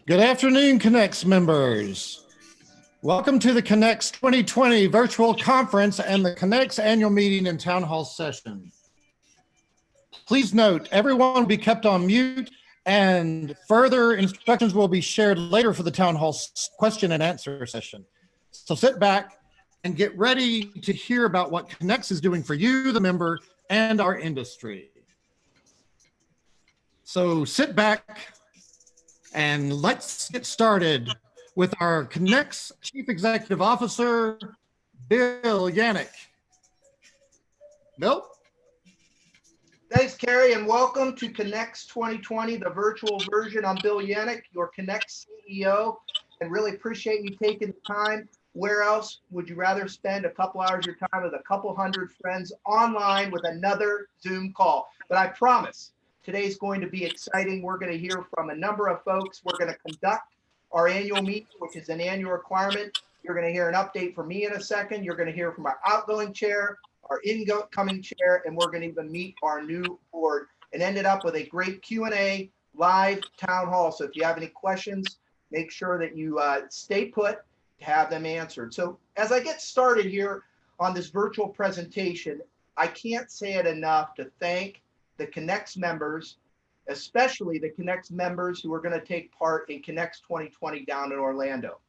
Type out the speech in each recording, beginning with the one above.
Good afternoon, Connex members. Welcome to the Connex 2020 virtual conference and the Connex annual meeting and town hall session. Please note, everyone will be kept on mute and further instructions will be shared later for the town hall question and answer session. So sit back and get ready to hear about what Connex is doing for you, the member, and our industry. So sit back and let's get started with our Connex Chief Executive Officer, Bill Yanek. Bill? Thanks, Kerry, and welcome to Connex 2020, the virtual version. I'm Bill Yanek, your Connex CEO, and really appreciate you taking the time. Where else would you rather spend a couple hours of your time with a couple hundred friends online with another Zoom call? But I promise today's going to be exciting. We're going to hear from a number of folks. We're going to conduct our annual meeting, which is an annual requirement. You're going to hear an update from me in a second. You're going to hear from our outgoing chair, our incoming chair, and we're going to even meet our new board and ended up with a great Q&A live town hall. So if you have any questions, make sure that you stay put to have them answered. So as I get started here on this virtual presentation, I can't say it enough to thank the Connex members, especially the Connex members who are going to take part in Connex 2020 down in Orlando.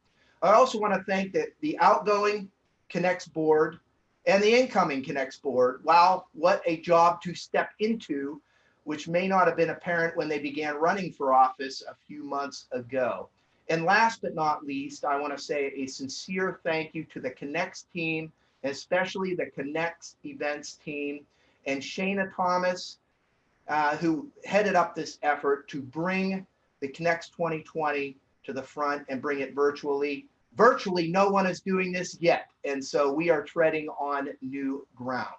I also want to thank the outgoing Connex board and the incoming Connex board. Wow, what a job to step into, which may not have been apparent when they began running for office a few months ago. And last but not least, I want to say a sincere thank you to the Connex team, especially the Connex events team, and Shana Thomas, who headed up this effort to bring the Connex 2020 to the front and bring it virtually. Virtually, no one is doing this yet, and so we are treading on new ground.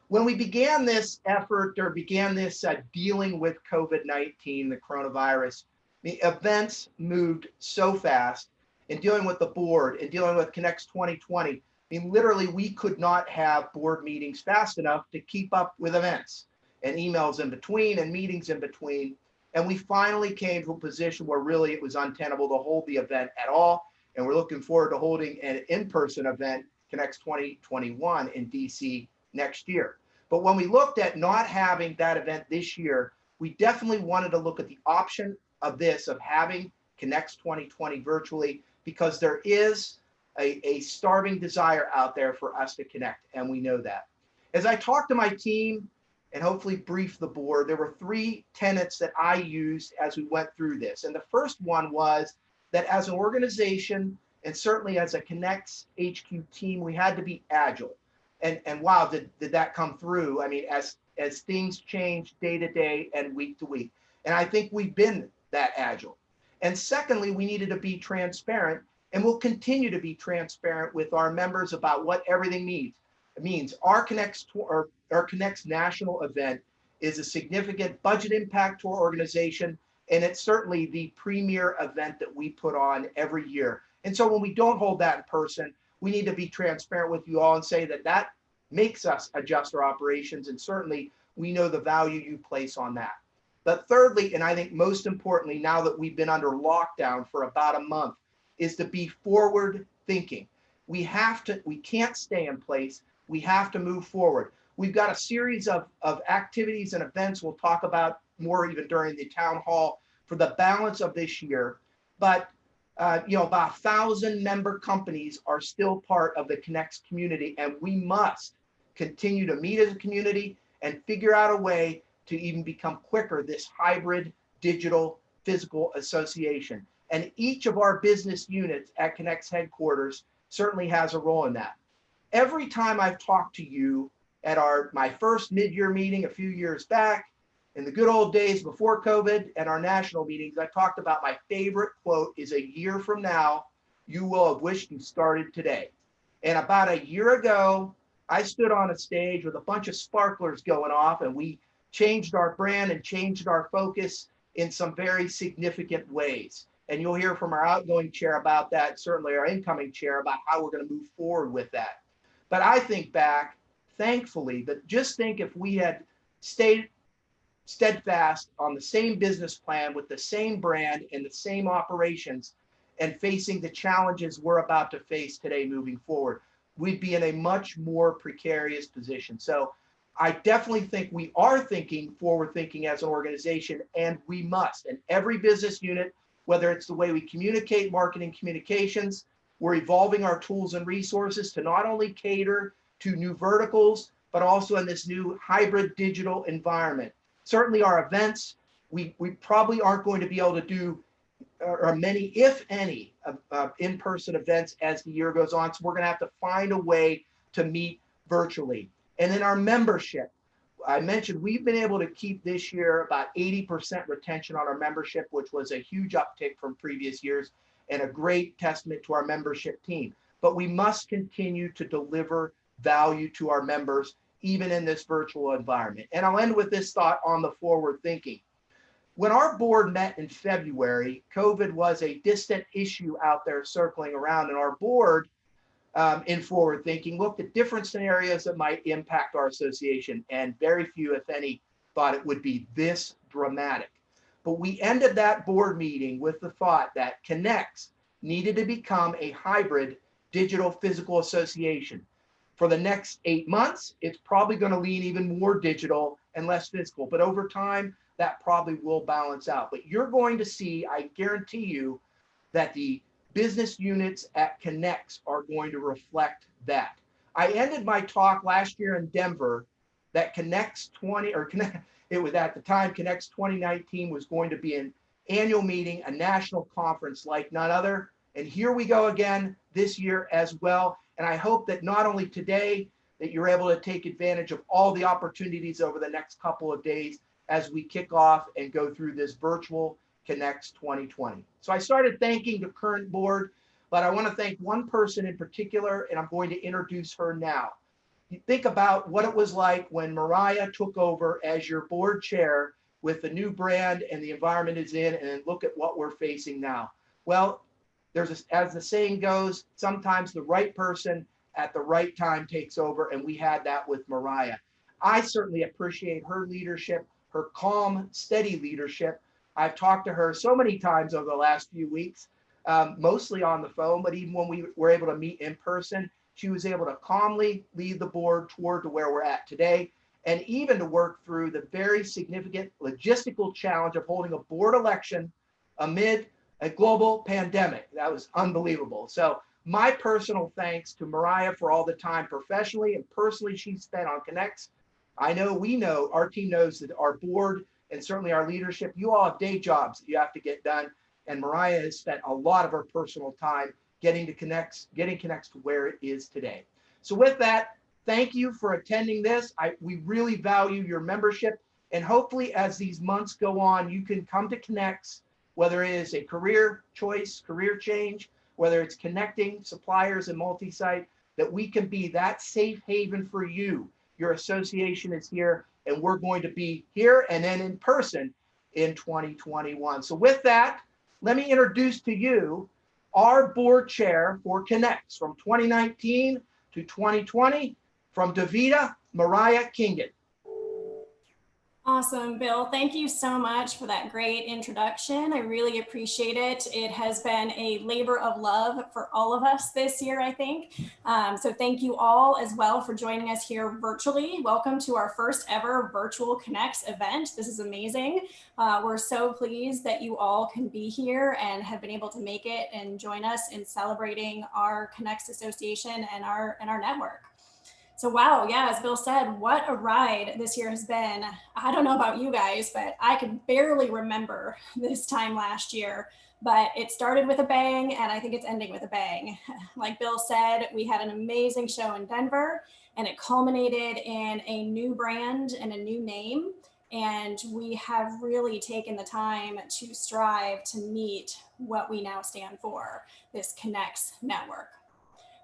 When we began this effort or began this dealing with COVID-19, the coronavirus, the events moved so fast in dealing with the board and dealing with Connex 2020. I mean, literally, we could not have board meetings fast enough to keep up with events and emails in between and meetings in between. And we finally came to a position where really it was untenable to hold the event at all. And we're looking forward to holding an in-person event, Connex 2021 in DC next year. But when we looked at not having that event this year, we definitely wanted to look at the option of having Connex 2020 virtually, because there is a starving desire out there for us to connect, and we know that. As I talked to my team and hopefully brief the board, there were three tenets that I used as we went through this. And the first one was that as an organization, and certainly as a Connex HQ team, we had to be agile. And wow, did that come through? I mean, as things change day to day and week to week. And I think we've been that agile. And secondly, we needed to be transparent, and we'll continue to be transparent with our members about what everything means. It means our Connex national event is a significant budget impact to our organization, and it's certainly the premier event that we put on every year. And so when we don't hold that in person, we need to be transparent with you all and say that makes us adjust our operations, and certainly we know the value you place on that. But thirdly, and I think most importantly, now that we've been under lockdown for about a month, is to be forward thinking. We can't stay in place. We have to move forward. We've got a series of activities and events we'll talk about more even during the town hall for the balance of this year. But about 1,000 member companies are still part of the Connex community, and we must continue to meet as a community and figure out a way to even become quicker this hybrid digital physical association. And each of our business units at Connex headquarters certainly has a role in that. Every time I've talked to you at my first mid-year meeting a few years back, in the good old days before COVID and our national meetings, I talked about my favorite quote is, "A year from now, you will have wished you started today." And about a year ago, I stood on a stage with a bunch of sparklers going off, and we changed our brand and changed our focus in some very significant ways. And you'll hear from our outgoing chair about that, certainly our incoming chair about how we're going to move forward with that. But I think back, thankfully, that just think if we had stayed steadfast on the same business plan with the same brand and the same operations and facing the challenges we're about to face today moving forward, we'd be in a much more precarious position. So I definitely think we are thinking forward thinking as an organization, and we must. And every business unit, whether it's the way we communicate, marketing, communications, we're evolving our tools and resources to not only cater to new verticals, but also in this new hybrid digital environment. Certainly our events, we probably aren't going to be able to do or many, if any, in-person events as the year goes on. So we're going to have to find a way to meet virtually. And then our membership, I mentioned we've been able to keep this year about 80% retention on our membership, which was a huge uptick from previous years and a great testament to our membership team. But we must continue to deliver value to our members, even in this virtual environment. And I'll end with this thought on the forward thinking. When our board met in February, COVID was a distant issue out there circling around, and our board in forward thinking looked at different scenarios that might impact our association, and very few, if any, thought it would be this dramatic. But we ended that board meeting with the thought that Connex needed to become a hybrid digital physical association. For the next 8 months, it's probably going to lean even more digital and less physical, but over time, that probably will balance out. But you're going to see, I guarantee you, that the business units at Connex are going to reflect that. I ended my talk last year in Denver that Connex 20, or it was at the time, Connex 2019 was going to be an annual meeting, a national conference like none other. And here we go again this year as well. And I hope that not only today, that you're able to take advantage of all the opportunities over the next couple of days as we kick off and go through this virtual Connex 2020. So I started thanking the current board, but I want to thank one person in particular, and I'm going to introduce her now. You think about what it was like when Myriah took over as your board chair with the new brand and the environment is in, and then look at what we're facing now. Well, as the saying goes, sometimes the right person at the right time takes over, and we had that with Myriah. I certainly appreciate her leadership, her calm, steady leadership. I've talked to her so many times over the last few weeks, mostly on the phone, but even when we were able to meet in person, she was able to calmly lead the board toward to where we're at today, and even to work through the very significant logistical challenge of holding a board election amid a global pandemic. That was unbelievable. So my personal thanks to Myriah for all the time professionally and personally she spent on Connex. I know, we know, our team knows that our board and certainly our leadership, you all have day jobs that you have to get done. And Myriah has spent a lot of her personal time getting Connex to where it is today. So with that, thank you for attending this. We really value your membership. And hopefully as these months go on, you can come to Connex, whether it is a career choice, career change, whether it's connecting suppliers and multi-site, that we can be that safe haven for you. Your association is here, and we're going to be here and then in person in 2021. So with that, let me introduce to you our board chair for Connex from 2019 to 2020, from DaVita, Myriah Kingen. Awesome, Bill. Thank you so much for that great introduction. I really appreciate it. It has been a labor of love for all of us this year, I think. So thank you all as well for joining us here virtually. Welcome to our first ever virtual Connex event. This is amazing. We're so pleased that you all can be here and have been able to make it and join us in celebrating our Connex Association and our network. So wow, yeah, as Bill said, what a ride this year has been. I don't know about you guys, but I could barely remember this time last year, but it started with a bang and I think it's ending with a bang. Like Bill said, we had an amazing show in Denver and it culminated in a new brand and a new name. And we have really taken the time to strive to meet what we now stand for, this Connex network.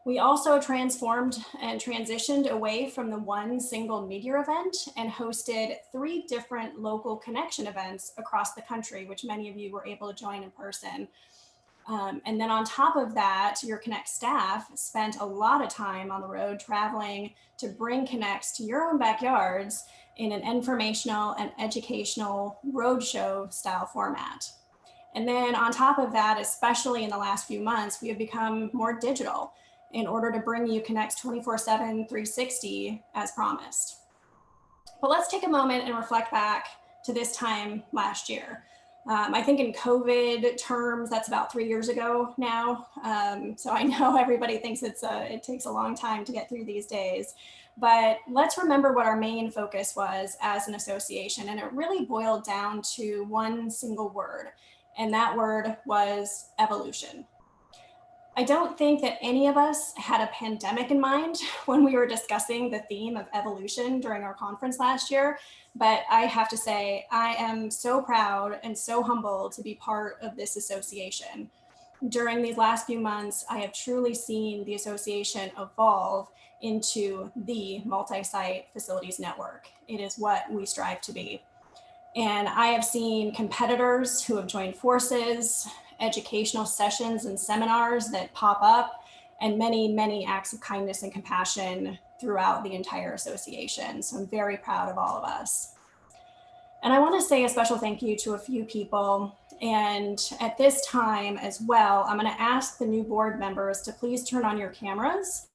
We also transformed and transitioned away from the one single media event and hosted 3 different local connection events across the country, which many of you were able to join in person. And then on top of that, your Connex staff spent a lot of time on the road traveling to bring Connex to your own backyards in an informational and educational roadshow style format. And then on top of that, especially in the last few months, we have become more digital in order to bring you Connex 24/7, 360 as promised. But let's take a moment and reflect back to this time last year. I think in COVID terms, that's about 3 years ago now. So I know everybody thinks it takes a long time to get through these days, but let's remember what our main focus was as an association. And it really boiled down to one single word, and that word was evolution. I don't think that any of us had a pandemic in mind when we were discussing the theme of evolution during our conference last year, but I have to say, I am so proud and so humbled to be part of this association. During these last few months, I have truly seen the association evolve into the multi-site facilities network. It is what we strive to be. And I have seen competitors who have joined forces, educational sessions and seminars that pop up, and many, many acts of kindness and compassion throughout the entire association. So I'm very proud of all of us. And I want to say a special thank you to a few people. And at this time as well, I'm going to ask the new board members to please turn on your cameras.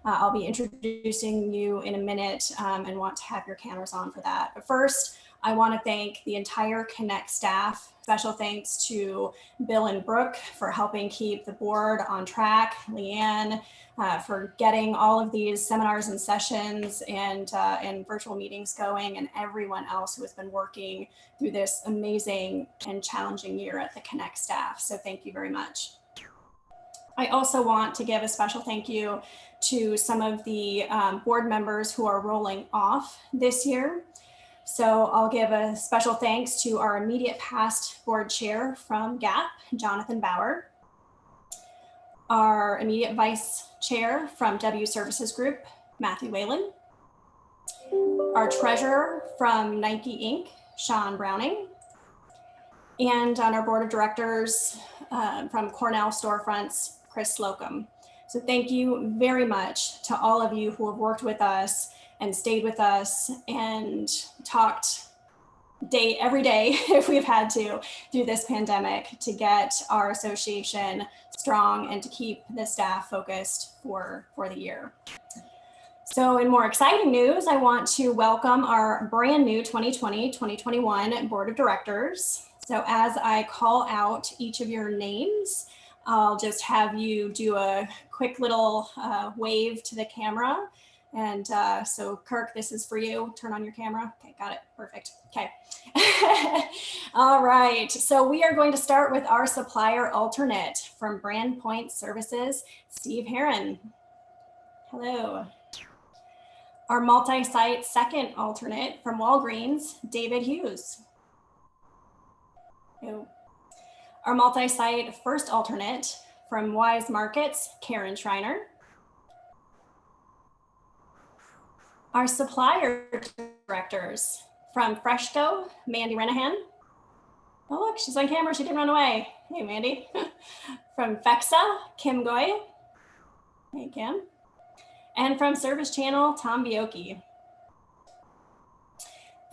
I'll be introducing you in a minute and want to have your cameras on for that. But first, I want to thank the entire Connex staff. Special thanks to Bill and Brooke for helping keep the board on track, Leanne for getting all of these seminars and sessions and virtual meetings going, and everyone else who has been working through this amazing and challenging year at the Connex staff. So thank you very much. I also want to give a special thank you to some of the board members who are rolling off this year. So I'll give a special thanks to our immediate past board chair from GAP, Jonathan Bauer, our immediate vice chair from W Services Group, Matthew Whalen, our treasurer from Nike Inc., Sean Browning, and on our board of directors from Cornell Storefronts, Chris Slocum. So thank you very much to all of you who have worked with us and stayed with us and talked every day if we've had to through this pandemic to get our association strong and to keep the staff focused for the year. So in more exciting news, I want to welcome our brand new 2020-2021 board of directors. So as I call out each of your names, I'll just have you do a quick little wave to the camera. And so Kirk, this is for you. Turn on your camera. Okay, got it. Perfect. Okay. All right. So we are going to start with our supplier alternate from Brand Point Services, Steve Heron. Hello. Our multi-site second alternate from Walgreens, David Hughes. Hello. Our multi-site first alternate from Wise Markets, Karen Schreiner. Our supplier directors from Freshco, Mandy Renahan. Oh, look, she's on camera. She didn't run away. Hey, Mandy. From FEXA, Kim Goy. Hey, Kim. And from Service Channel, Tom Bioki.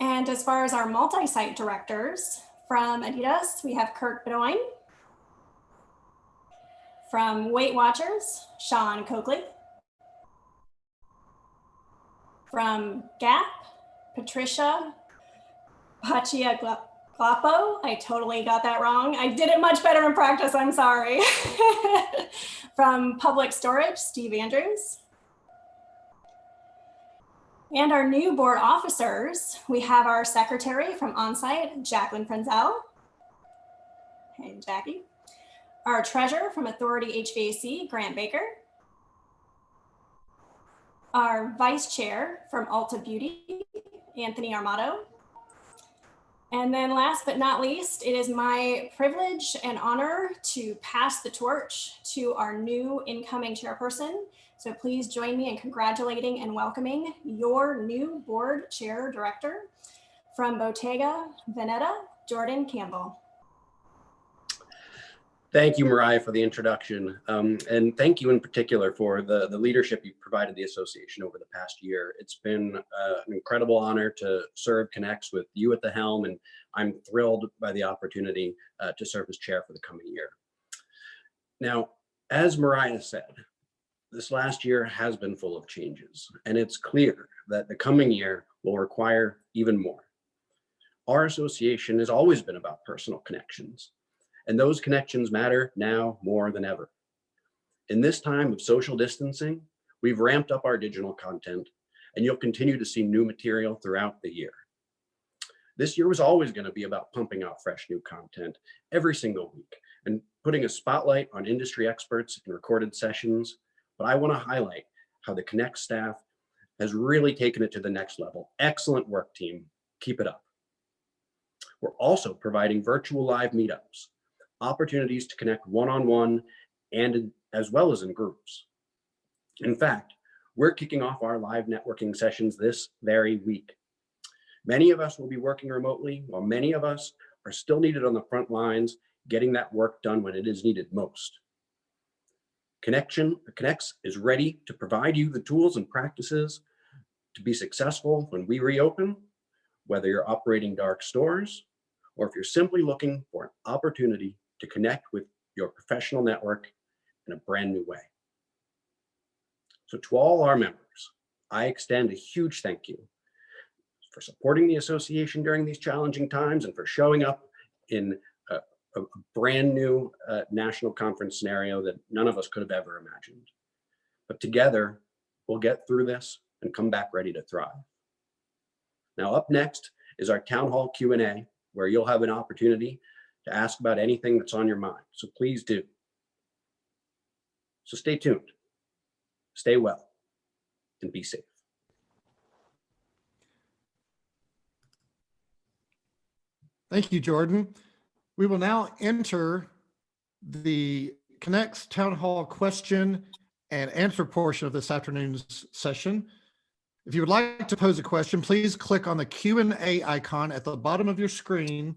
And as far as our multi-site directors, from Adidas, we have Kirk Bedoin. From Weight Watchers, Sean Coakley. From Gap, Patricia Pachiaglapo. I totally got that wrong. I did it much better in practice, I'm sorry. From Public Storage, Steve Andrews. And our new board officers, we have our secretary from Onsite, Jacqueline Frenzel. Hey, Jackie. Our treasurer from Authority HVAC, Grant Baker. Our vice chair from Ulta Beauty, Anthony Armato. And then last but not least, it is my privilege and honor to pass the torch to our new incoming chairperson. So please join me in congratulating and welcoming your new board chair director from Bottega Veneta, Jordan Campbell. Thank you, Myriah, for the introduction. And thank you in particular for the leadership you've provided the association over the past year. It's been an incredible honor to serve Connex with you at the helm, and I'm thrilled by the opportunity to serve as chair for the coming year. Now, as Myriah said, this last year has been full of changes, and it's clear that the coming year will require even more. Our association has always been about personal connections, and those connections matter now more than ever. In this time of social distancing, we've ramped up our digital content, and you'll continue to see new material throughout the year. This year was always going to be about pumping out fresh new content every single week and putting a spotlight on industry experts in recorded sessions. But I want to highlight how the Connex staff has really taken it to the next level. Excellent work, team. Keep it up. We're also providing virtual live meetups, opportunities to connect one-on-one and as well as in groups. In fact, we're kicking off our live networking sessions this very week. Many of us will be working remotely, while many of us are still needed on the front lines, getting that work done when it is needed most. Connex is ready to provide you the tools and practices to be successful when we reopen, whether you're operating dark stores or if you're simply looking for an opportunity to connect with your professional network in a brand new way. So to all our members, I extend a huge thank you for supporting the association during these challenging times and for showing up in a brand new national conference scenario that none of us could have ever imagined. But together, we'll get through this and come back ready to thrive. Now, up next is our Town Hall Q&A, where you'll have an opportunity to ask about anything that's on your mind. So please do. So stay tuned, stay well, and be safe. Thank you, Jordan. We will now enter the Connex Town Hall question and answer portion of this afternoon's session. If you would like to pose a question, please click on the Q&A icon at the bottom of your screen,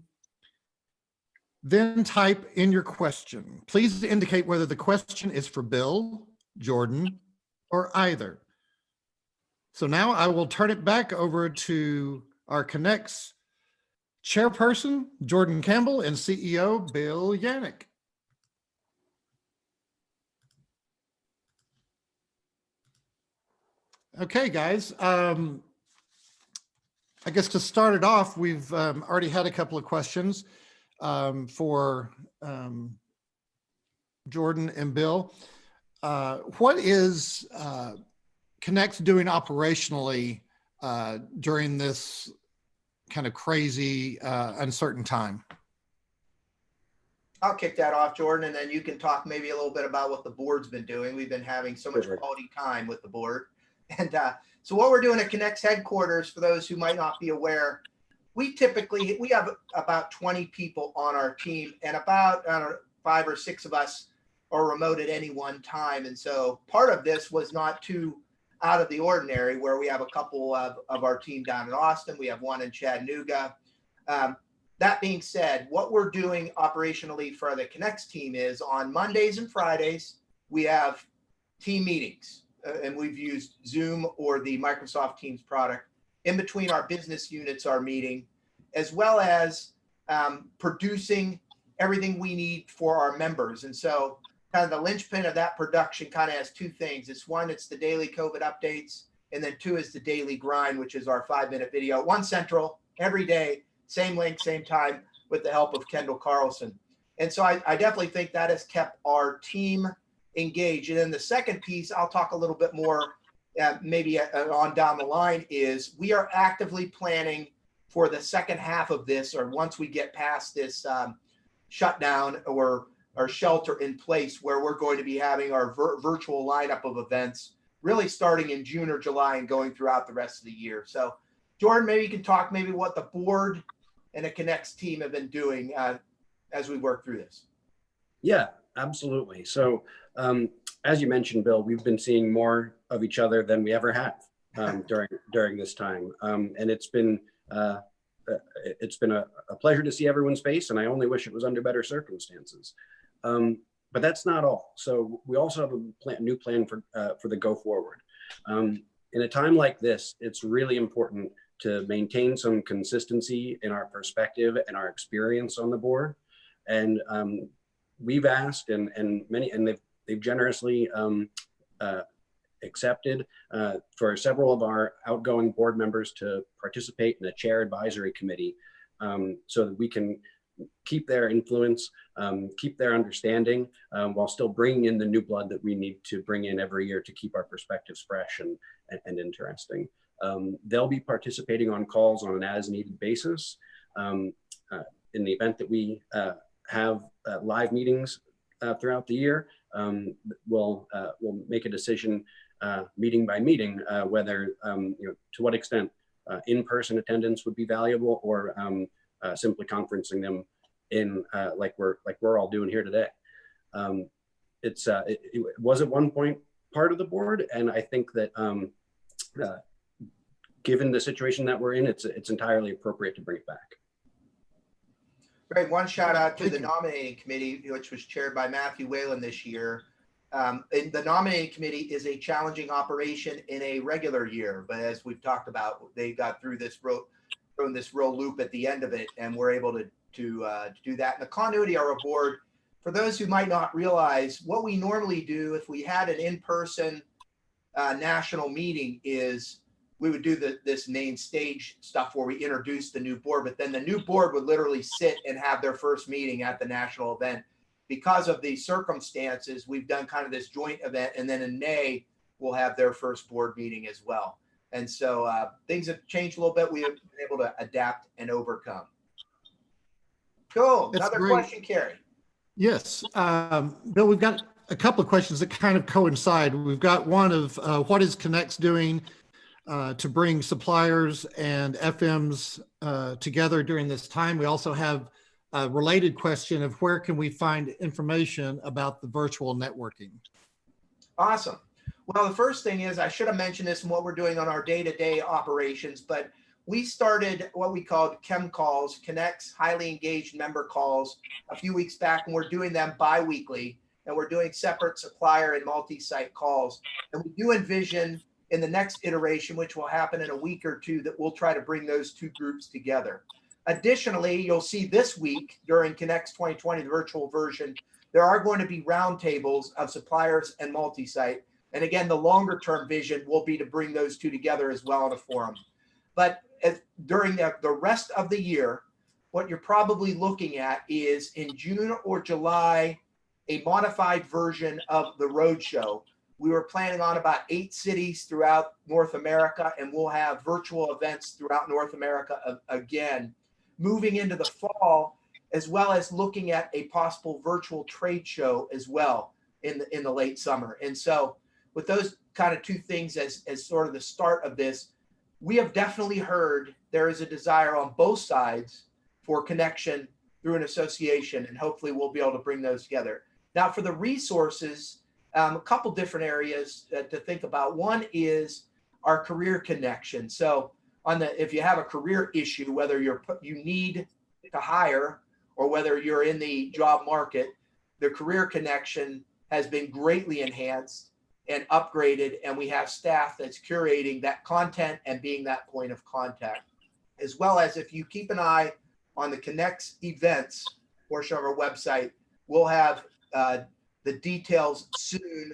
then type in your question. Please indicate whether the question is for Bill, Jordan, or either. So now I will turn it back over to our Connex Chairperson, Jordan Campbell, and CEO, Bill Yanek. Okay, guys. I guess to start it off, we've already had a couple of questions for Jordan and Bill. What is Connex doing operationally during this kind of crazy, uncertain time? I'll kick that off, Jordan, and then you can talk maybe a little bit about what the board's been doing. We've been having so much quality time with the board. And so what we're doing at Connex headquarters, for those who might not be aware, we have about 20 people on our team, and about 5 or 6 of us are remote at any one time. And so part of this was not too out of the ordinary, where we have a couple of our team down in Austin. We have one in Chattanooga. That being said, what we're doing operationally for the Connex team is on Mondays and Fridays, we have team meetings, and we've used Zoom or the Microsoft Teams product. In between our business units are meeting, as well as producing everything we need for our members. And so kind of the linchpin of that production kind of has 2 things. It's one, it's the daily COVID updates. And then 2 is the daily grind, which is our 5-minute video, 1 Central every day, same link, same time, with the help of Kendall Carlson. And so I definitely think that has kept our team engaged. And then the second piece, I'll talk a little bit more maybe on down the line, is we are actively planning for the second half of this, or once we get past this shutdown or shelter in place, where we're going to be having our virtual lineup of events really starting in June or July and going throughout the rest of the year. So Jordan, maybe you can talk maybe what the board and the Connex team have been doing as we work through this. Yeah, absolutely. So as you mentioned, Bill, we've been seeing more of each other than we ever have during this time. And it's been a pleasure to see everyone's face, and I only wish it was under better circumstances. But that's not all. So we also have a new plan for the go forward. In a time like this, it's really important to maintain some consistency in our perspective and our experience on the board. And we've asked, and they've generously accepted for several of our outgoing board members to participate in a chair advisory committee, so that we can keep their influence, keep their understanding, while still bringing in the new blood that we need to bring in every year to keep our perspectives fresh and interesting. They'll be participating on calls on an as-needed basis. In the event that we have live meetings throughout the year, we'll make a decision meeting by meeting whether to what extent in-person attendance would be valuable, or simply conferencing them in like we're all doing here today. It was at one point part of the board, and I think that given the situation that we're in, it's entirely appropriate to bring it back. Great. One shout out to the nominating committee, which was chaired by Matthew Whalen this year. The nominating committee is a challenging operation in a regular year, but as we've talked about, they got through this real loop at the end of it, and we're able to do that. And the continuity of our board, for those who might not realize, what we normally do if we had an in-person national meeting is we would do this main stage stuff where we introduce the new board, but then the new board would literally sit and have their first meeting at the national event. Because of the circumstances, we've done kind of this joint event, and then in May, we'll have their first board meeting as well. And so things have changed a little bit. We have been able to adapt and overcome. Cool. That's Another great. question, Carrie. Yes. Bill, we've got a couple of questions that kind of coincide. We've got one of what is Connex doing to bring suppliers and FMs together during this time. We also have a related question of where can we find information about the virtual networking? Awesome. Well, the first thing is, I should have mentioned this in what we're doing on our day-to-day operations, but we started what we called Chem calls, Connex highly engaged member calls, a few weeks back, and we're doing them bi-weekly, and we're doing separate supplier and multi-site calls. And we do envision in the next iteration, which will happen in a week or two, that we'll try to bring those two groups together. Additionally, you'll see this week during Connex 2020, the virtual version, there are going to be roundtables of suppliers and multi-site. And again, the longer term vision will be to bring those two together as well in a forum. But during the rest of the year, what you're probably looking at is in June or July, a modified version of the roadshow. We were planning on about 8 cities throughout North America, and we'll have virtual events throughout North America again. Moving into the fall, as well as looking at a possible virtual trade show as well in the late summer. And so with those kind of two things as sort of the start of this, we have definitely heard there is a desire on both sides for connection through an association, and hopefully we'll be able to bring those together. Now for the resources, a couple different areas to think about. One is our career connection. So if you have a career issue, whether you need to hire or whether you're in the job market, the career connection has been greatly enhanced and upgraded, and we have staff that's curating that content and being that point of contact. As well as if you keep an eye on the Connex events portion of our website, we'll have the details soon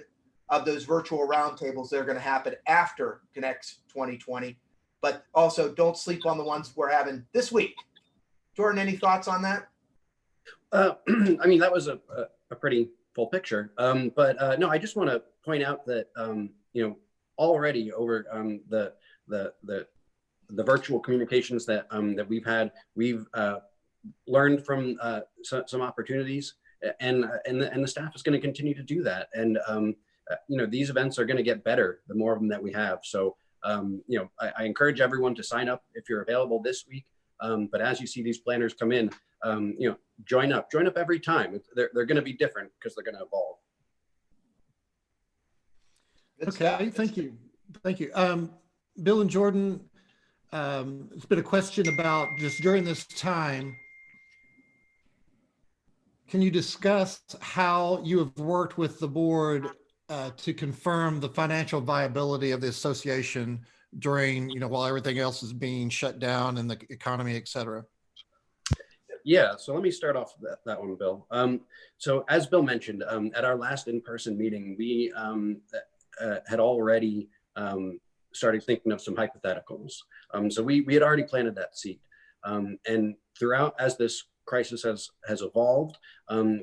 of those virtual roundtables that are going to happen after Connex 2020. But also don't sleep on the ones we're having this week. Jordan, any thoughts on that? I mean, that was a pretty full picture. But no, I just want to point out that already over the virtual communications that we've had, we've learned from some opportunities, and the staff is going to continue to do that. And these events are going to get better the more of them that we have. So I encourage everyone to sign up if you're available this week. But as you see these planners come in, join up every time. They're going to be different because they're going to evolve. Okay, thank you. Bill and Jordan, it's been a question about just during this time, can you discuss how you have worked with the board to confirm the financial viability of the association during, while everything else is being shut down in the economy, et cetera? Yeah, so let me start off that one, Bill. So as Bill mentioned, at our last in-person meeting, we had already started thinking of some hypotheticals. So we had already planted that seed. And throughout, as this crisis has evolved,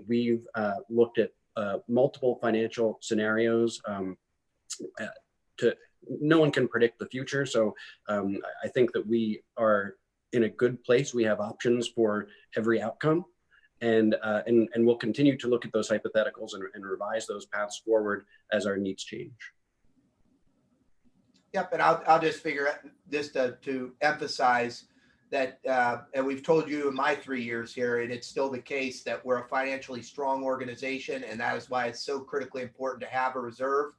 we've looked at multiple financial scenarios. No one can predict the future, so I think that we are in a good place. We have options for every outcome, and we'll continue to look at those hypotheticals and revise those paths forward as our needs change. Yep, and I'll just figure out this to emphasize that, and we've told you in my 3 years here, and it's still the case, that we're a financially strong organization, and that is why it's so critically important to have a reserve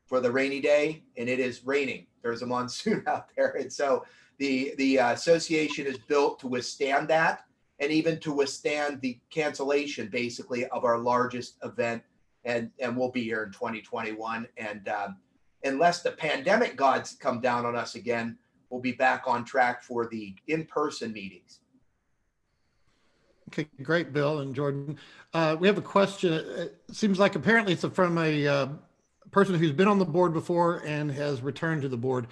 for the rainy day. And it is raining. There's a monsoon out there, and so the association is built to withstand that, and even to withstand the cancellation, basically, of our largest event, and we'll be here in 2021. And unless the pandemic gods come down on us again, we'll be back on track for the in-person meetings. Okay, great, Bill and Jordan. We have a question. It seems like apparently it's from a person who's been on the board before and has returned to the board.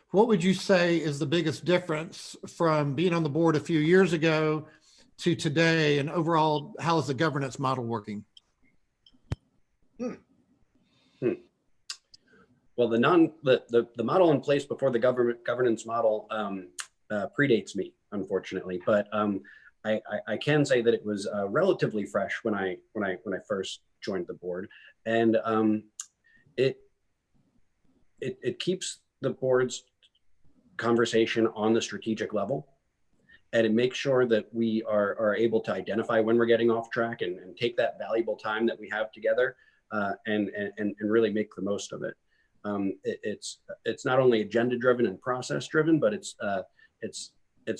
What would you say is the biggest difference from being on the board a few years ago to today, and overall, how is the governance model working? Well, the model in place before the governance model predates me, unfortunately, but I can say that it was relatively fresh when I first joined the board, and it keeps the board's conversation on the strategic level, and it makes sure that we are able to identify when we're getting off track and take that valuable time that we have together and really make the most of it. It's not only agenda driven and process driven, but it's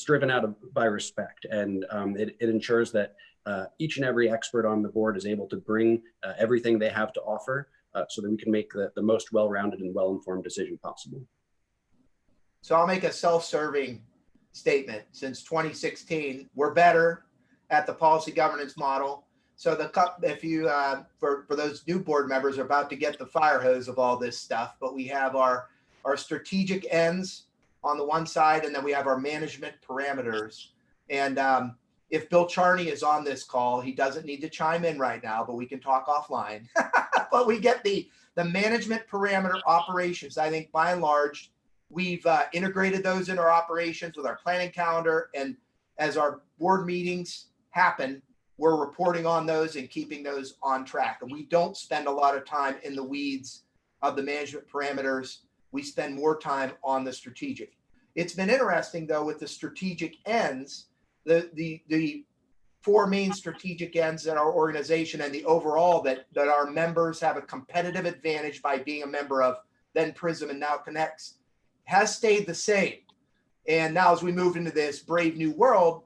driven by respect, and it ensures that each and every expert on the board is able to bring everything they have to offer so that we can make the most well-rounded and well-informed decision possible. So I'll make a self-serving statement. Since 2016, we're better at the policy governance model. So if you, for those new board members, are about to get the fire hose of all this stuff, but we have our strategic ends on the one side, and then we have our management parameters. And if Bill Charney is on this call, he doesn't need to chime in right now, but we can talk offline. But we get the management parameter operations. I think by and large, we've integrated those in our operations with our planning calendar. And as our board meetings happen, we're reporting on those and keeping those on track. And we don't spend a lot of time in the weeds of the management parameters. We spend more time on the strategic. It's been interesting, though, with the strategic ends, the four main strategic ends in our organization, and the overall that our members have a competitive advantage by being a member of then PRISM and now Connex, has stayed the same. And now as we move into this brave new world,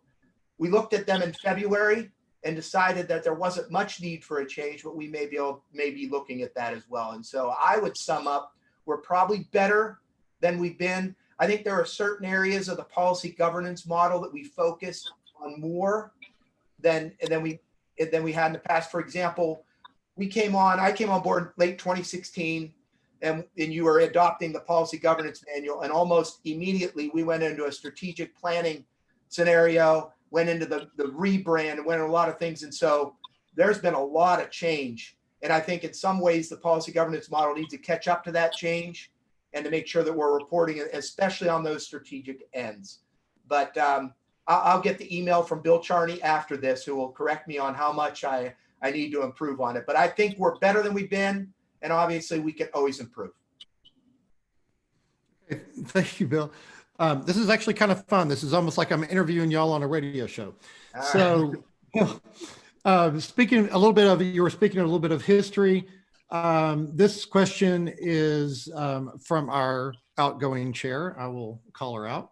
we looked at them in February and decided that there wasn't much need for a change, but we may be looking at that as well. And so I would sum up, we're probably better than we've been. I think there are certain areas of the policy governance model that we focus on more than we had in the past. For example, I came on board late 2016, and you were adopting the policy governance manual, and almost immediately we went into a strategic planning scenario, went into the rebrand, went into a lot of things. And so there's been a lot of change. And I think in some ways the policy governance model needs to catch up to that change and to make sure that we're reporting, especially on those strategic ends. But I'll get the email from Bill Charney after this, who will correct me on how much I need to improve on it. But I think we're better than we've been, and obviously we can always improve. Okay, thank you, Bill. This is actually kind of fun. This is almost like I'm interviewing y'all on a radio show. So you were speaking a little bit of history. This question is from our outgoing chair. I will call her out.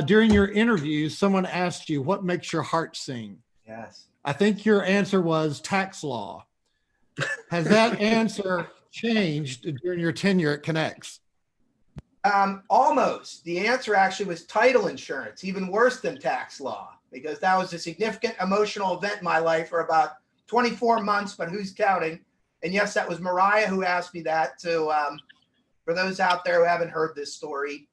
During your interview, someone asked you, what makes your heart sing? Yes. I think your answer was tax law. Has that answer changed during your tenure at Connex? Almost. The answer actually was title insurance, even worse than tax law, because that was a significant emotional event in my life for about 24 months, but who's counting? And yes, that was Myriah who asked me that. So for those out there who haven't heard this story,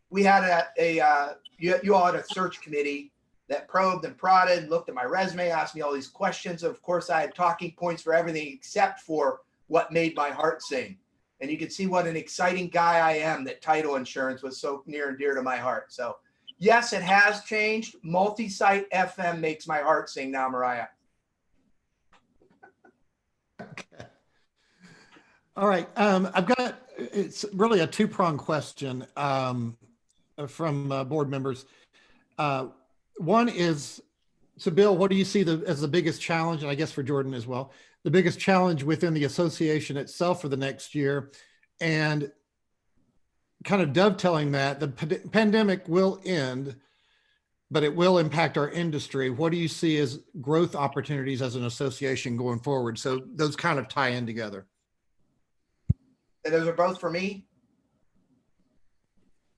we had you all had a search committee that probed and prodded, looked at my resume, asked me all these questions. Of course, I had talking points for everything except for what made my heart sing. And you can see what an exciting guy I am that title insurance was so near and dear to my heart. So yes, it has changed. Multi-site FM makes my heart sing now, Myriah. Okay. All right. It's really a two-pronged question from board members. One is, so Bill, what do you see as the biggest challenge, and I guess for Jordan as well, the biggest challenge within the association itself for the next year? And kind of dovetailing that, the pandemic will end, but it will impact our industry. What do you see as growth opportunities as an association going forward? So those kind of tie in together. And those are both for me?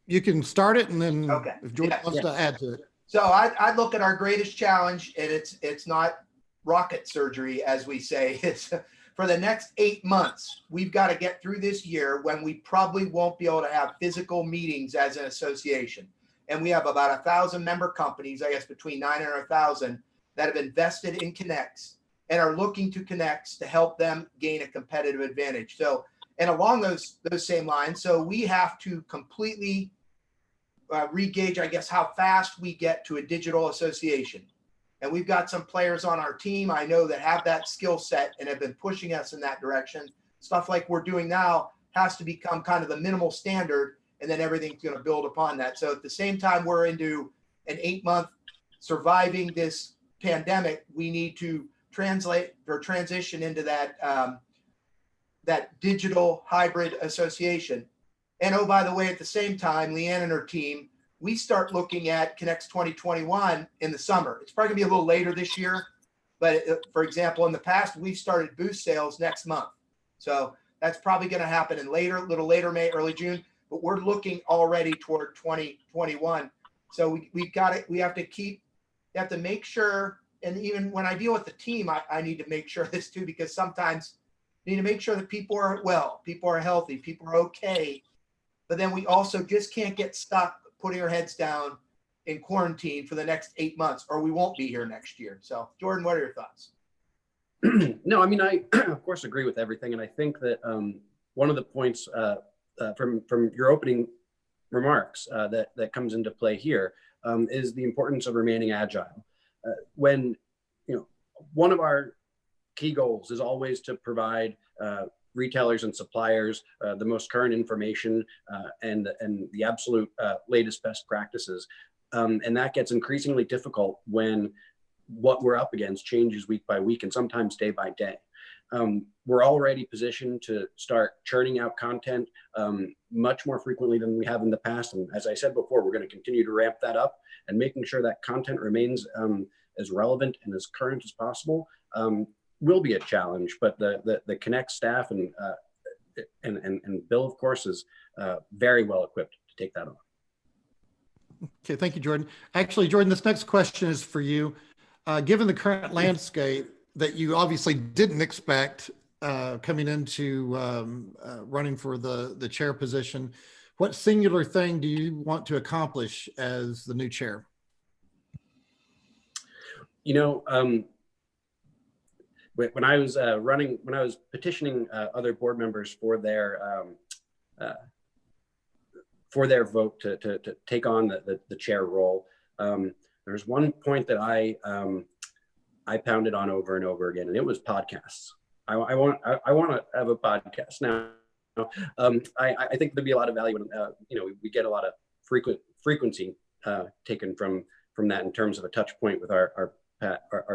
You can start it, and then okay. if Jordan wants to add to it. So I look at our greatest challenge, and it's not rocket surgery, as we say. It's for the next 8 months, we've got to get through this year when we probably won't be able to have physical meetings as an association. And we have about 1,000 member companies, I guess between 900 and 1,000, that have invested in Connex and are looking to Connex to help them gain a competitive advantage. So, and along those same lines, so we have to completely re-gauge, I guess, how fast we get to a digital association. And we've got some players on our team I know that have that skill set and have been pushing us in that direction. Stuff like we're doing now has to become kind of the minimal standard, and then everything's going to build upon that. So at the same time we're into an 8-month surviving this pandemic, we need to translate or transition into that that digital hybrid association. And oh, by the way, at the same time, Leanne and her team, we start looking at Connex 2021 in the summer. It's probably gonna be a little later this year, but for example, in the past, we've started booth sales next month. So that's probably gonna happen in a little later May, early June, but we're looking already toward 2021. So we have to make sure, and even when I deal with the team, I need to make sure this too, because sometimes you need to make sure that people are well, people are healthy, people are okay. But then we also just can't get stuck putting our heads down in quarantine for the next 8 months, or we won't be here next year. So Jordan, what are your thoughts? No, I mean, I of course agree with everything. And I think that one of the points from your opening remarks that comes into play here is the importance of remaining agile. When, one of our key goals is always to provide retailers and suppliers the most current information and the absolute latest best practices. And that gets increasingly difficult when what we're up against changes week by week and sometimes day by day. We're already positioned to start churning out content much more frequently than we have in the past. And as I said before, we're going to continue to ramp that up, and making sure that content remains as relevant and as current as possible will be a challenge. But the Connex staff and Bill, of course, is very well equipped to take that on. Okay, thank you, Jordan. Actually, Jordan, this next question is for you. Given the current landscape that you obviously didn't expect coming into running for the chair position, what singular thing do you want to accomplish as the new chair? When I was petitioning other board members for their vote to take on the chair role, there's one point that I pounded on over and over again, and it was podcasts. I want to have a podcast now. I think there'd be a lot of value when we get a lot of frequency taken from that in terms of a touch point with our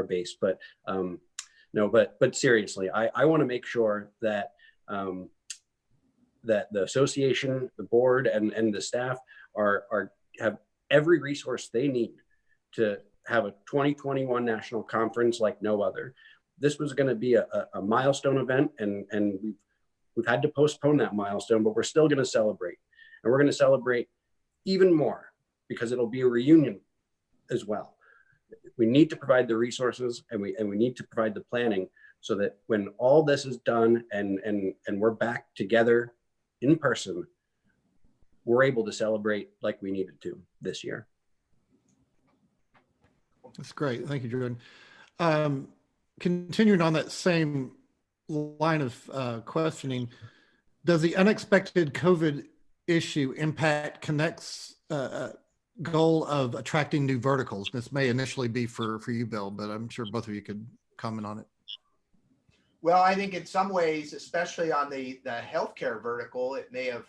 base, but but seriously, I want to make sure that that the association, the board, and the staff have every resource they need to have a 2021 national conference like no other. This was going to be a milestone event, and we've had to postpone that milestone, but we're still going to celebrate. And we're going to celebrate even more because it'll be a reunion as well. We need to provide the resources, and we need to provide the planning so that when all this is done and we're back together in person, we're able to celebrate like we needed to this year. That's great. Thank you, Jordan. Continuing on that same line of questioning, does the unexpected COVID issue impact Connect's goal of attracting new verticals? This may initially be for you, Bill, but I'm sure both of you could comment on it. Well, I think in some ways, especially on the healthcare vertical, it may have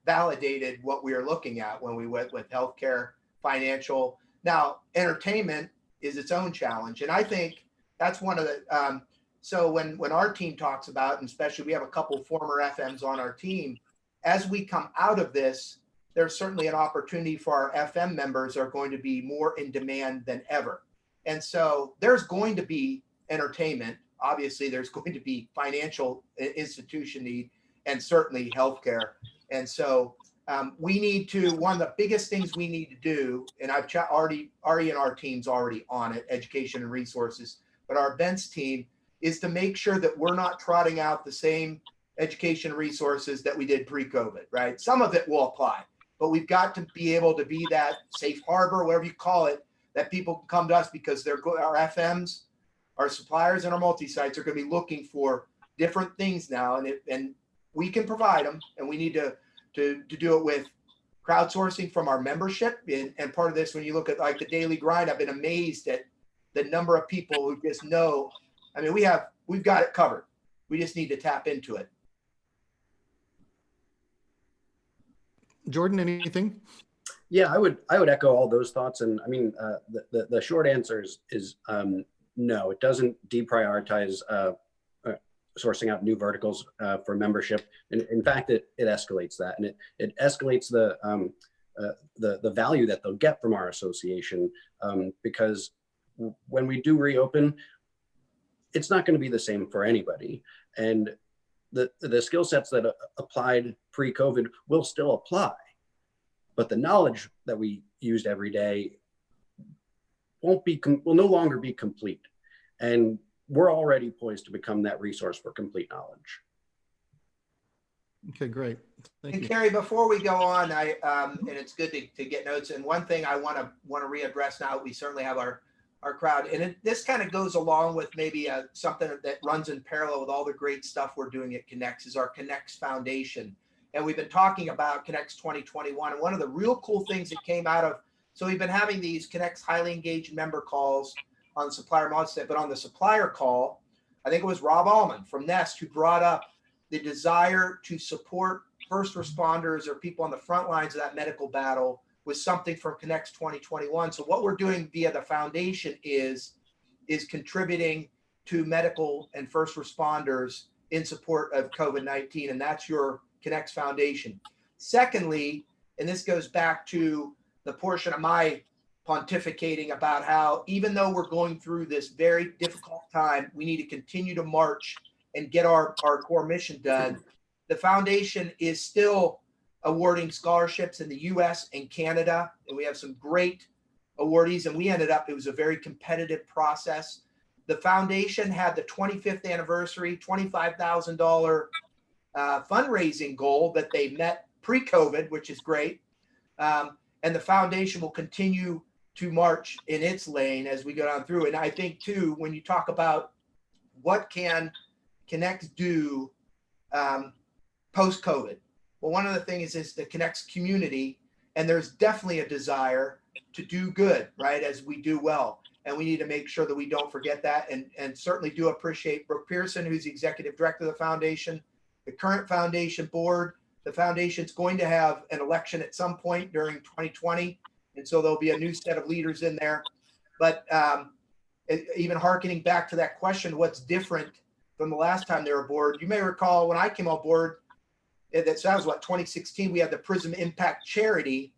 validated what we were looking at when we went with healthcare, financial. Now, entertainment is its own challenge. And I think that's one of the, so when our team talks about, and especially we have a couple of former FMs on our team, as we come out of this, there's certainly an opportunity for our FM members are going to be more in demand than ever. And so there's going to be entertainment. Obviously, there's going to be financial institution need and certainly healthcare. And so we need to, one of the biggest things we need to do, and I've already and our team's already on it, education and resources, but our events team is to make sure that we're not trotting out the same education resources that we did pre-COVID, right? Some of it will apply, but we've got to be able to be that safe harbor, whatever you call it, that people can come to us because they're our FMs, our suppliers, and our multi-sites are going to be looking for different things now, and we can provide them, and we need to do it with crowdsourcing from our membership. And part of this, when you look at like the daily grind, I've been amazed at the number of people who just know. I mean, we've got it covered. We just need to tap into it. Jordan, anything? Yeah, I would echo all those thoughts. And I mean, the short answer is no, it doesn't deprioritize sourcing out new verticals for membership. And in fact, it escalates that, and it escalates the value that they'll get from our association, because when we do reopen, it's not going to be the same for anybody. And the skill sets that applied pre-COVID will still apply, but the knowledge that we used every day will no longer be complete. And we're already poised to become that resource for complete knowledge. Okay, great. Thank you. Carrie, before we go on, and it's good to get notes. And one thing I want to readdress now, we certainly have our crowd, and this kind of goes along with maybe something that runs in parallel with all the great stuff we're doing at Connex is our Connex Foundation. And we've been talking about Connex 2021. And one of the real cool things that came out of, so we've been having these Connex highly engaged member calls on the supplier model, but on the supplier call, I think it was Rob Allman from Nest who brought up the desire to support first responders or people on the front lines of that medical battle with something from Connex 2021. So what we're doing via the foundation is contributing to medical and first responders in support of COVID-19, and that's your Connex Foundation. Secondly, and this goes back to the portion of my pontificating about how even though we're going through this very difficult time, we need to continue to march and get our core mission done. The foundation is still awarding scholarships in the US and Canada, and we have some great awardees, and it was a very competitive process. The foundation had the 25th anniversary, $25,000 fundraising goal that they met pre-COVID, which is great. And the foundation will continue to march in its lane as we go down through. And I think too, when you talk about what can Connex do post-COVID, well, one of the things is the Connex community, and there's definitely a desire to do good, right, as we do well. And we need to make sure that we don't forget that, and certainly do appreciate Brooke Pearson, who's the executive director of the foundation, the current foundation board. The foundation's going to have an election at some point during 2020, and so there'll be a new set of leaders in there. But even hearkening back to that question, what's different from the last time they were aboard? You may recall when I came on board, that was 2016, we had the Prism Impact Charity,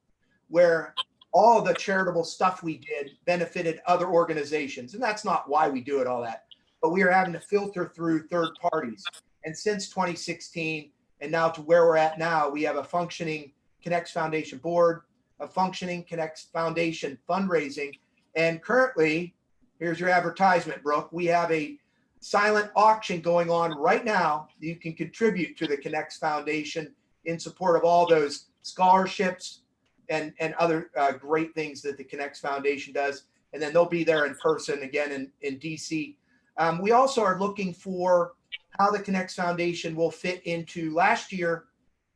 where all the charitable stuff we did benefited other organizations. And that's not why we do it, all that. But we are having to filter through third parties. And since 2016, and now to where we're at now, we have a functioning Connex Foundation board, a functioning Connex Foundation fundraising. And currently, here's your advertisement, Brooke. We have a silent auction going on right now. You can contribute to the Connex Foundation in support of all those scholarships and other great things that the Connex Foundation does. And then they'll be there in person again in DC. We also are looking for how the Connex Foundation will fit into. Last year,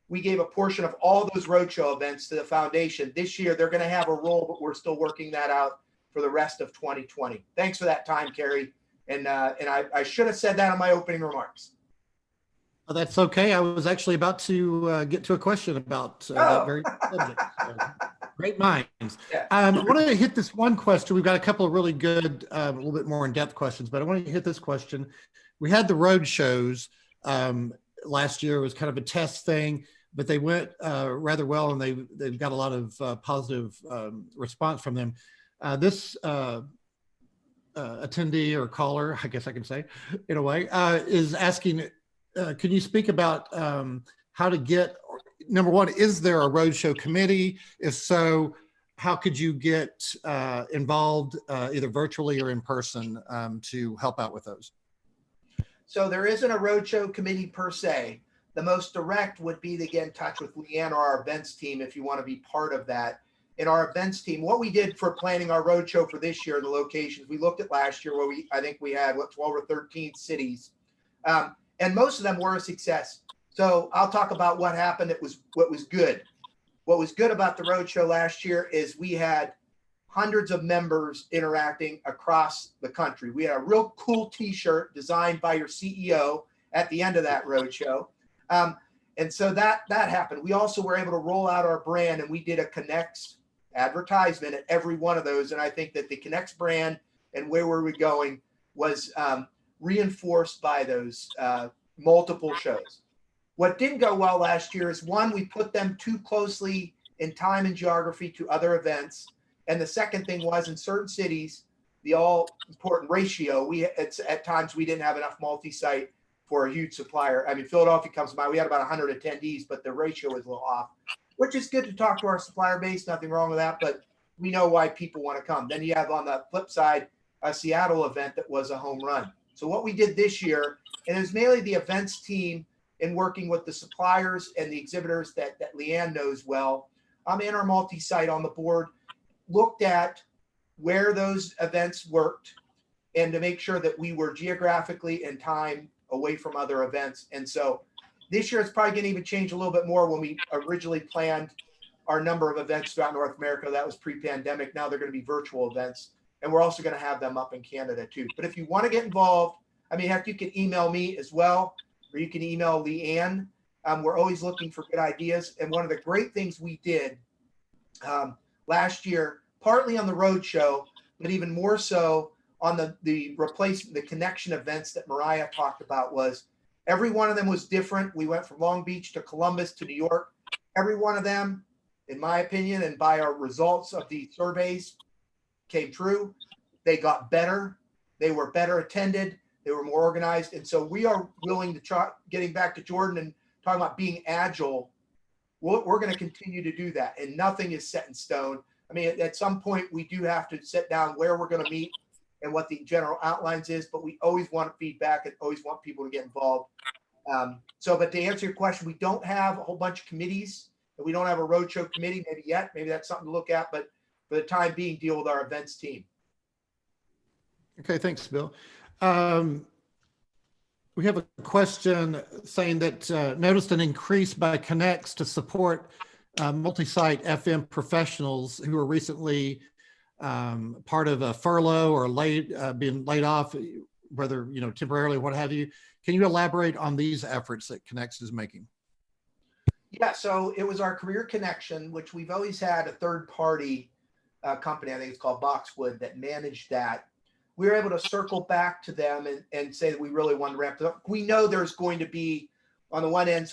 we gave a portion of all those roadshow events to the foundation. This year, they're going to have a role, but we're still working that out for the rest of 2020. Thanks for that time, Carrie. And I should have said that in my opening remarks. Oh, that's okay. I was actually about to get to a question about that very subject. So, great minds. Yeah. I want to hit this one question. We've got a couple of really good, a little bit more in-depth questions, but I want to hit this question. We had the road shows last year. It was kind of a test thing, but they went rather well, and they've got a lot of positive response from them. This attendee or caller, I guess I can say, in a way, is asking, can you speak about how to get, number one, is there a roadshow committee? If so, how could you get involved either virtually or in person to help out with those? So there isn't a roadshow committee per se. The most direct would be to get in touch with Leanne or our events team if you want to be part of that. In our events team, what we did for planning our roadshow for this year, the locations, we looked at last year where I think we had 12 or 13 cities. And most of them were a success. So I'll talk about what happened. What was good. What was good about the roadshow last year is we had hundreds of members interacting across the country. We had a real cool t-shirt designed by your CEO at the end of that roadshow. And so that happened. We also were able to roll out our brand, and we did a Connex advertisement at every one of those. And I think that the Connex brand and where we were going was reinforced by those multiple shows. What didn't go well last year is, one, we put them too closely in time and geography to other events. And the second thing was, in certain cities, the all-important ratio, at times we didn't have enough multi-site for a huge supplier. I mean, Philadelphia comes to mind. We had about 100 attendees, but the ratio was a little off, which is good to talk to our supplier base. Nothing wrong with that, but we know why people want to come. Then you have on the flip side, a Seattle event that was a home run. So what we did this year, and it was mainly the events team in working with the suppliers and the exhibitors that Leanne knows well, and our multi-site on the board, looked at where those events worked and to make sure that we were geographically and time away from other events. And so this year it's probably going to even change a little bit more. When we originally planned our number of events throughout North America, that was pre-pandemic. Now they're going to be virtual events. And we're also going to have them up in Canada too. But if you want to get involved, I mean, heck, you can email me as well, or you can email Leanne. We're always looking for good ideas. And one of the great things we did last year, partly on the road show, but even more so on the replacement, the connection events that Myriah talked about, was every one of them was different. We went from Long Beach to Columbus to New York. Every one of them, in my opinion, and by our results of the surveys, came true. They got better. They were better attended. They were more organized. And so we are willing to try, getting back to Jordan and talking about being agile, we're going to continue to do that. And nothing is set in stone. I mean, at some point we do have to sit down where we're going to meet and what the general outlines is, but we always want feedback and always want people to get involved. But to answer your question, we don't have a whole bunch of committees, and we don't have a roadshow committee maybe yet. Maybe that's something to look at, but for the time being, deal with our events team. Okay, thanks, Bill. We have a question saying that noticed an increase by Connex to support multi-site FM professionals who were recently part of a furlough or being laid off, whether temporarily, what have you. Can you elaborate on these efforts that Connex is making? Yeah, so it was our Career Connection, which we've always had a third-party company, I think it's called Boxwood, that managed that. We were able to circle back to them and say that we really want to ramp it up. We know there's going to be, on the one end,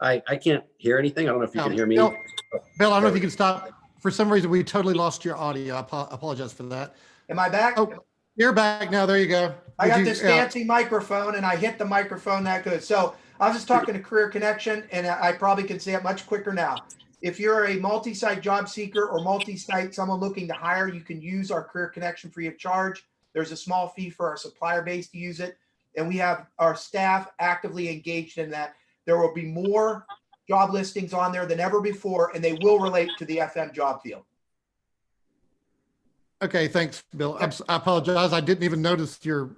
I can't hear anything. I don't know if you can hear me. Bill, I don't know if you can stop. For some reason, we totally lost your audio. I apologize for that. Am I back? Oh, you're back now. There you go. I got this fancy microphone and I hit the microphone that good. So I was just talking to Career Connection, and I probably can say it much quicker now. If you're a multi-site job seeker or multi-site someone looking to hire, you can use our Career Connection free of charge. There's a small fee for our supplier base to use it. And we have our staff actively engaged in that. There will be more job listings on there than ever before, and they will relate to the FM job field. Okay, thanks, Bill. I apologize. I didn't even notice your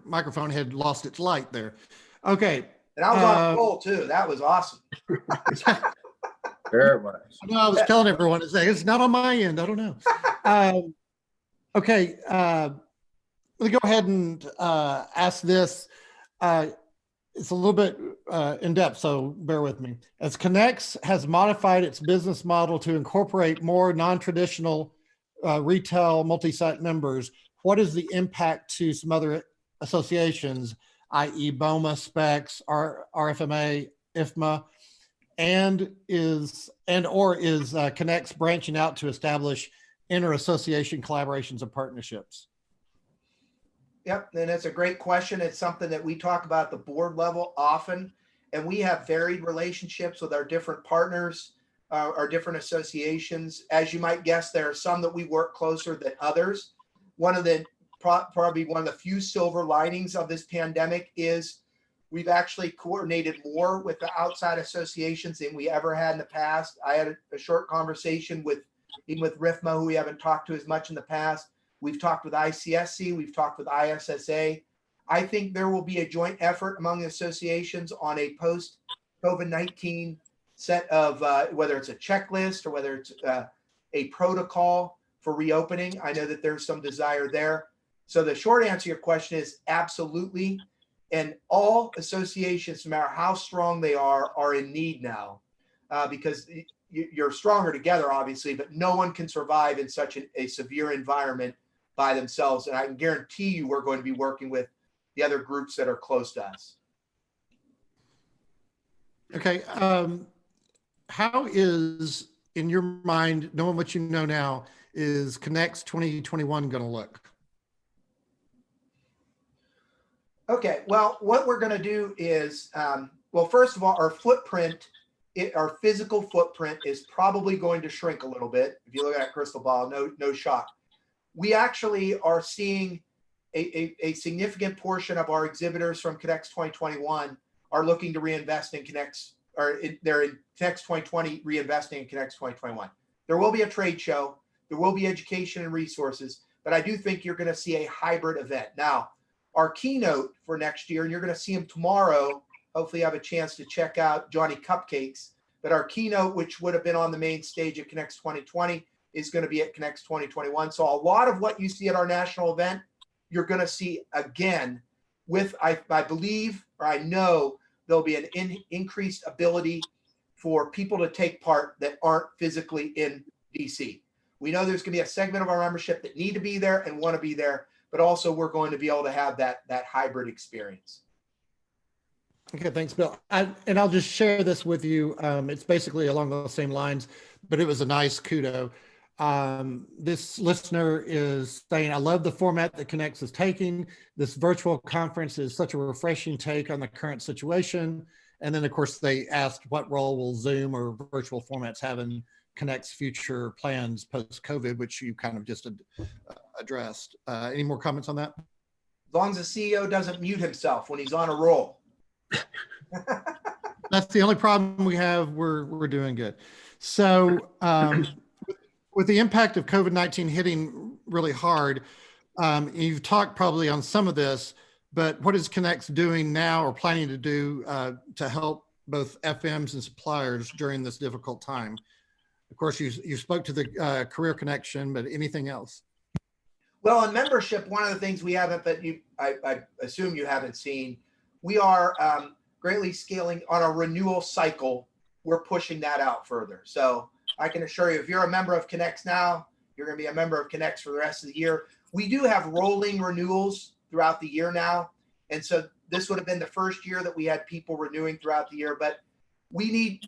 microphone had lost its light there. Okay. And I was on a roll too. That was awesome. Very much. I was telling everyone it's not on my end. I don't know. Okay. Let me go ahead and ask this. It's a little bit in depth, so bear with me. As Connex has modified its business model to incorporate more non-traditional retail multi-site members, what is the impact to some other associations, i.e. BOMA, SPECS, RFMA, IFMA, and is Connex branching out to establish inter-association collaborations and partnerships? Yep, and it's a great question. It's something that we talk about at the board level often, and we have varied relationships with our different partners, our different associations. As you might guess, there are some that we work closer than others. Probably one of the few silver linings of this pandemic is we've actually coordinated more with the outside associations than we ever had in the past. I had a short conversation even with RIFMA, who we haven't talked to as much in the past. We've talked with ICSC, we've talked with ISSA. I think there will be a joint effort among the associations on a post-COVID-19 set of whether it's a checklist or whether it's a protocol for reopening. I know that there's some desire there. So the short answer to your question is absolutely. And all associations, no matter how strong they are in need now because you're stronger together, obviously, but no one can survive in such a severe environment by themselves. And I can guarantee you we're going to be working with the other groups that are close to us. Okay. How is, in your mind, knowing what you know now, is Connex 2021 going to look? Okay. Well, what we're going to do is, well, first of all, our footprint, our physical footprint is probably going to shrink a little bit. If you look at that crystal ball, no shock. We actually are seeing a significant portion of our exhibitors from Connex 2021 are looking to reinvest in Connex, or they're in Connex 2020 reinvesting in Connex 2021. There will be a trade show, there will be education and resources, but I do think you're going to see a hybrid event. Now, our keynote for next year, and you're going to see him tomorrow. Hopefully you have a chance to check out Johnny Cupcakes, but our keynote, which would have been on the main stage at Connex 2020, is going to be at Connex 2021. So a lot of what you see at our national event, you're going to see again with, I believe, or I know there'll be an increased ability for people to take part that aren't physically in DC. We know there's going to be a segment of our membership that need to be there and want to be there, but also we're going to be able to have that hybrid experience. Okay, thanks, Bill. And I'll just share this with you. It's basically along those same lines, but it was a nice kudo. This listener is saying, I love the format that Connex is taking. This virtual conference is such a refreshing take on the current situation. And then, of course, they asked what role will Zoom or virtual formats have in Connex future plans post-COVID, which you kind of just addressed. Any more comments on that? As long as the CEO doesn't mute himself when he's on a roll. That's the only problem we have. We're doing good. So with the impact of COVID-19 hitting really hard, you've talked probably on some of this, but what is Connex doing now or planning to do to help both FMs and suppliers during this difficult time? Of course, you spoke to the career connection, but anything else? Well, in membership, one of the things we haven't, but I assume you haven't seen, we are greatly scaling on a renewal cycle. We're pushing that out further. So I can assure you, if you're a member of Connex now, you're going to be a member of Connex for the rest of the year. We do have rolling renewals throughout the year now. And so this would have been the first year that we had people renewing throughout the year, but we need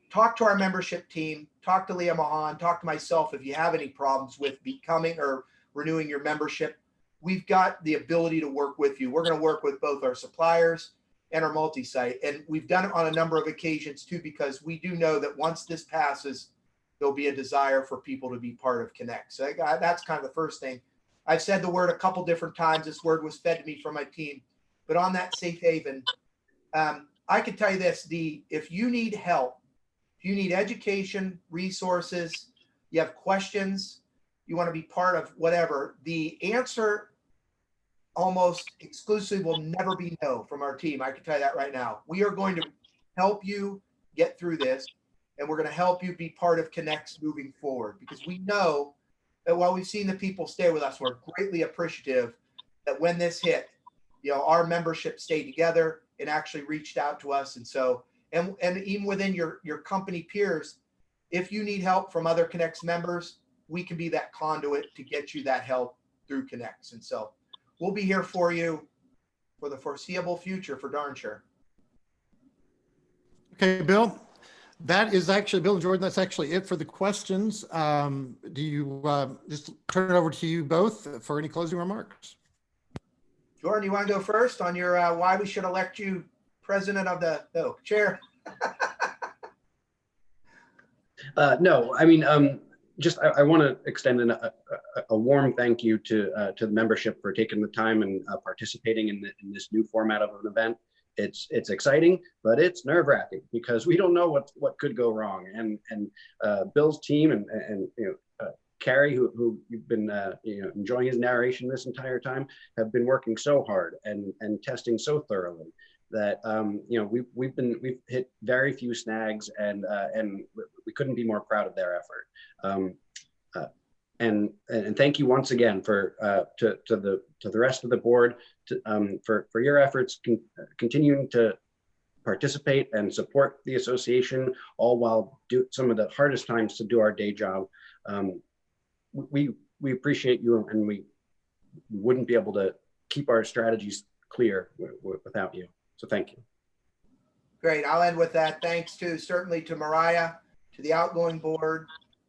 talk to our membership team, talk to Leah Mahan, talk to myself if you have any problems with becoming or renewing your membership. We've got the ability to work with you. We're going to work with both our suppliers and our multi-site. And we've done it on a number of occasions too, because we do know that once this passes, there'll be a desire for people to be part of Connex. So that's kind of the first thing. I've said the word a couple different times. This word was fed to me from my team, but on that safe haven, I can tell you this, if you need help, if you need education, resources, you have questions, you want to be part of whatever, the answer almost exclusively will never be no from our team. I can tell you that right now. We are going to help you get through this, and we're going to help you be part of Connex moving forward, because we know that while we've seen the people stay with us, we're greatly appreciative that when this hit, our membership stayed together and actually reached out to us. And so, and even within your company peers, if you need help from other Connex members, we can be that conduit to get you that help through Connex. And so we'll be here for you for the foreseeable future, for darn sure. Okay, Bill, that is actually, Bill and Jordan, that's actually it for the questions. Do you just turn it over to you both for any closing remarks? Jordan, you want to go first on your why we should elect you president of the chair? No, I mean, I want to extend a warm thank you to the membership for taking the time and participating in this new format of an event. It's exciting, but it's nerve-wracking because we don't know what could go wrong. And Bill's team and Carrie, who you've been enjoying his narration this entire time, have been working so hard and testing so thoroughly that we've hit very few snags, and we couldn't be more proud of their effort. And thank you once again to the rest of the board for your efforts continuing to participate and support the association, all while do some of the hardest times to do our day job. We appreciate you, and we wouldn't be able to keep our strategies clear without you. So thank you. Great. I'll end with that. Thanks certainly to Myriah, to the outgoing board,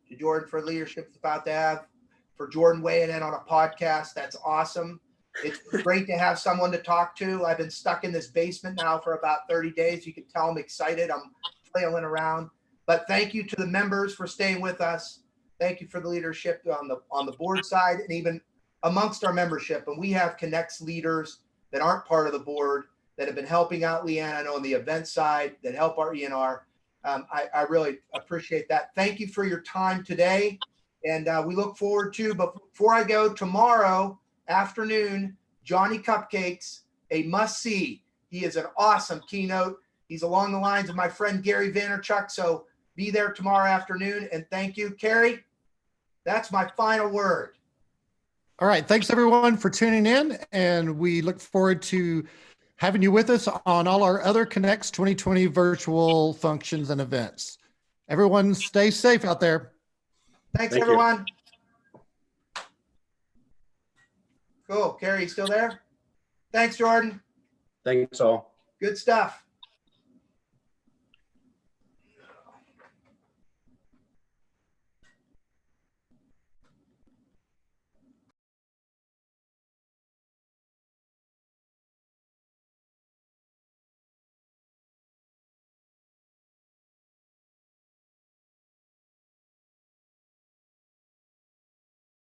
to Jordan for leadership it's about to have, for Jordan weighing in on a podcast. That's awesome. It's great to have someone to talk to. I've been stuck in this basement now for about 30 days. You can tell I'm excited. I'm flailing around. But thank you to the members for staying with us. Thank you for the leadership on the board side and even amongst our membership. And we have Connex leaders that aren't part of the board that have been helping out Leanne, I know, on the event side, that help our ENR. I really appreciate that. Thank you for your time today. And we look forward to, but before I go, tomorrow afternoon, Johnny Cupcakes, a must-see. He is an awesome keynote. He's along the lines of my friend Gary Vaynerchuk. So be there tomorrow afternoon. And thank you, Carrie. That's my final word. All right. Thanks, everyone, for tuning in. And we look forward to having you with us on all our other Connex 2020 virtual functions and events. Everyone stay safe out there. Thanks, everyone. Cool. Carrie, you still there? Thanks, Jordan. Thanks all. Good stuff.